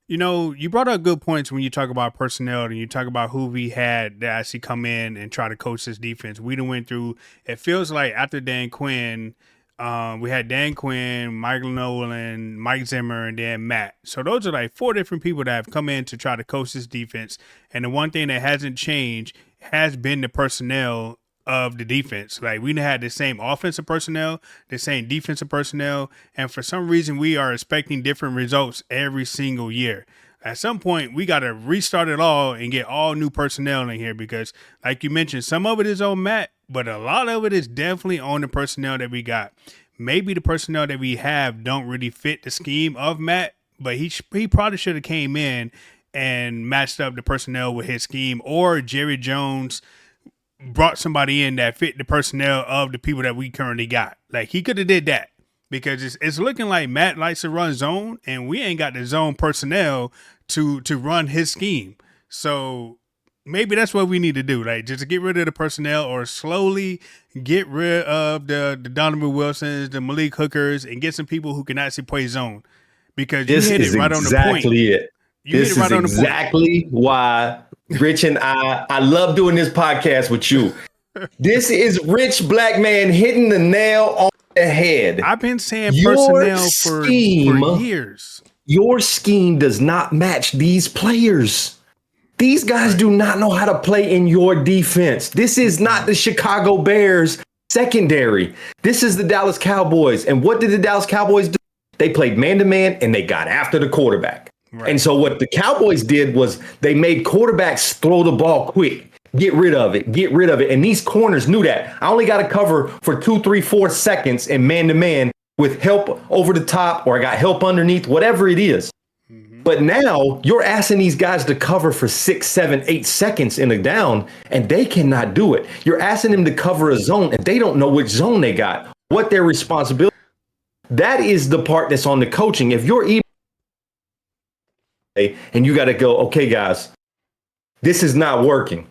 You know, you brought up good points when you talk about personnel and you talk about who we had that actually come in and try to coach this defense. We done went through. It feels like after Dan Quinn, we had Dan Quinn, Michael Nolan, Mike Zimmer, and then Matt. So those are like four different people that have come in to try to coach this defense. And the one thing that hasn't changed has been the personnel of the defense. Like we had the same offensive personnel, the same defensive personnel, and for some reason we are expecting different results every single year. At some point, we got to restart it all and get all new personnel in here because, like you mentioned, some of it is on Matt, but a lot of it is definitely on the personnel that we got. Maybe the personnel that we have don't really fit the scheme of Matt, but he probably should have came in and matched up the personnel with his scheme, or Jerry Jones brought somebody in that fit the personnel of the people that we currently got. Like he could have did that because it's looking like Matt likes to run zone and we ain't got the zone personnel to run his scheme. So maybe that's what we need to do. Like just to get rid of the personnel or slowly get rid of the Donovan Wilsons, the Malik Hookers, and get some people who can actually play zone because you hit it right on the point. This is exactly why Rich and I love doing this podcast with you. This is Rich Black Man hitting the nail on the head. I've been saying personnel for years. Your scheme does not match these players. These guys do not know how to play in your defense. This is not the Chicago Bears secondary. This is the Dallas Cowboys. And what did the Dallas Cowboys do? They played man-to-man and they got after the quarterback. Right. And so what the Cowboys did was they made quarterbacks throw the ball quick, get rid of it. And these corners knew that. I only got to cover for 2, 3, 4 seconds in man-to-man with help over the top, or I got help underneath, whatever it is. Mm-hmm. But now you're asking these guys to cover for 6, 7, 8 seconds in a down, and they cannot do it. You're asking them to cover a zone, and they don't know which zone they got, what their responsibility. That is the part that's on the coaching. If you're even and you got to go, okay, guys, this is not working.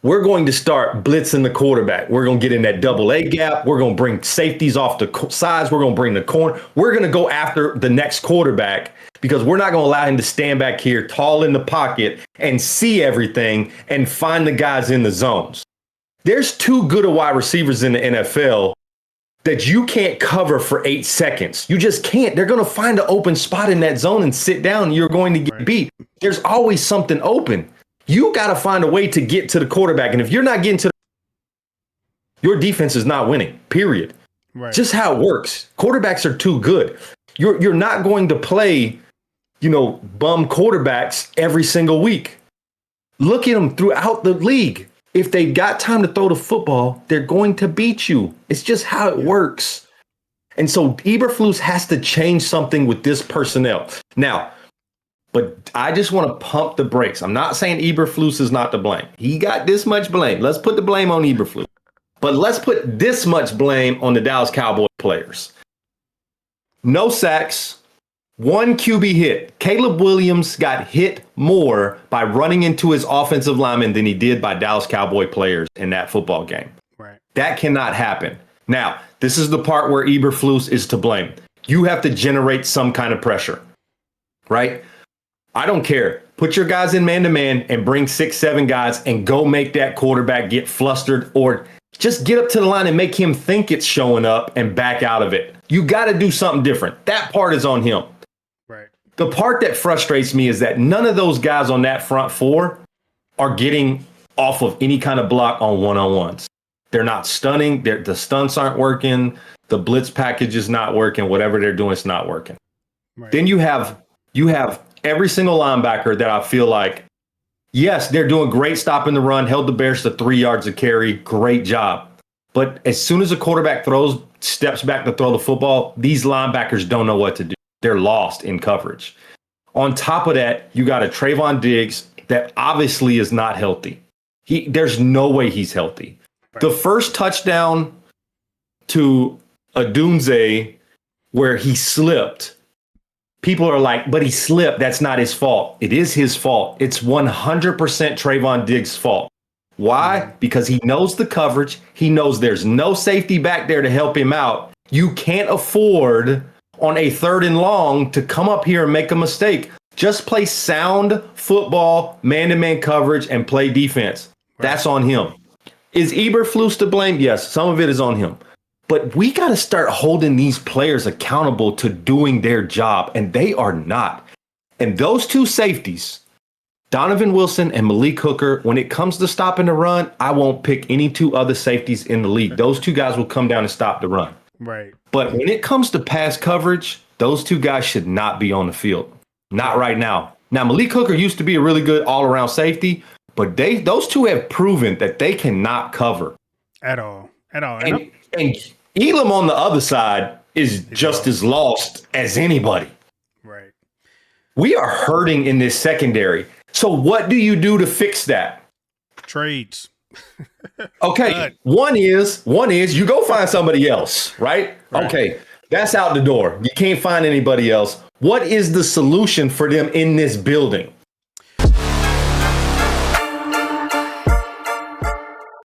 We're going to start blitzing the quarterback. We're going to get in that double A gap. We're going to bring safeties off the sides. We're going to bring the corner. We're going to go after the next quarterback because we're not going to allow him to stand back here tall in the pocket and see everything and find the guys in the zones. There's too good of wide receivers in the NFL that you can't cover for 8 seconds. You just can't. They're going to find an open spot in that zone and sit down. And you're going to get beat. There's always something open. You got to find a way to get to the quarterback. And if you're not getting to your defense is not winning, period. Right. Just how it works. Quarterbacks are too good. You're not going to play, bum quarterbacks every single week. Look at them throughout the league. If they got time to throw the football, they're going to beat you. It's just how it works. And so Eberflus has to change something with this personnel. Now, but I just want to pump the brakes. I'm not saying Eberflus is not to blame. He got this much blame. Let's put the blame on Eberflus. But let's put this much blame on the Dallas Cowboys players. No sacks, 1 QB hit. Caleb Williams got hit more by running into his offensive lineman than he did by Dallas Cowboy players in that football game. Right. That cannot happen. Now, this is the part where Eberflus is to blame. You have to generate some kind of pressure, right? I don't care. Put your guys in man-to-man and bring 6, 7 guys and go make that quarterback get flustered, or just get up to the line and make him think it's showing up and back out of it. You got to do something different. That part is on him. Right. The part that frustrates me is that none of those guys on that front four are getting off of any kind of block on one-on-ones. They're not stunning. The stunts aren't working. The blitz package is not working. Whatever they're doing, it's not working. Right. Then you have every single linebacker that I feel like, yes, they're doing great stopping the run, held the Bears to 3 yards of carry. Great job. But as soon as a quarterback steps back to throw the football, these linebackers don't know what to do. They're lost in coverage. On top of that, you got a Trayvon Diggs that obviously is not healthy. There's no way he's healthy. Right. The first touchdown to Adunze where he slipped, people are like, but he slipped. That's not his fault. It is his fault. It's 100% Trayvon Diggs' fault. Why? Because he knows the coverage. He knows there's no safety back there to help him out. You can't afford on a 3rd and long to come up here and make a mistake. Just play sound football, man-to-man coverage, and play defense. Right. That's on him. Is Eberflus to blame? Yes, some of it is on him. But we got to start holding these players accountable to doing their job, and they are not. And those two safeties, Donovan Wilson and Malik Hooker, when it comes to stopping the run, I won't pick any two other safeties in the league. Those two guys will come down and stop the run. Right. But when it comes to pass coverage, those two guys should not be on the field. Not right now. Now, Malik Hooker used to be a really good all-around safety, but those two have proven that they cannot cover. At all. And Elam on the other side is just as lost as anybody. Right. We are hurting in this secondary. So what do you do to fix that? Trades. Okay. One is you go find somebody else, right? Okay. That's out the door. You can't find anybody else. What is the solution for them in this building?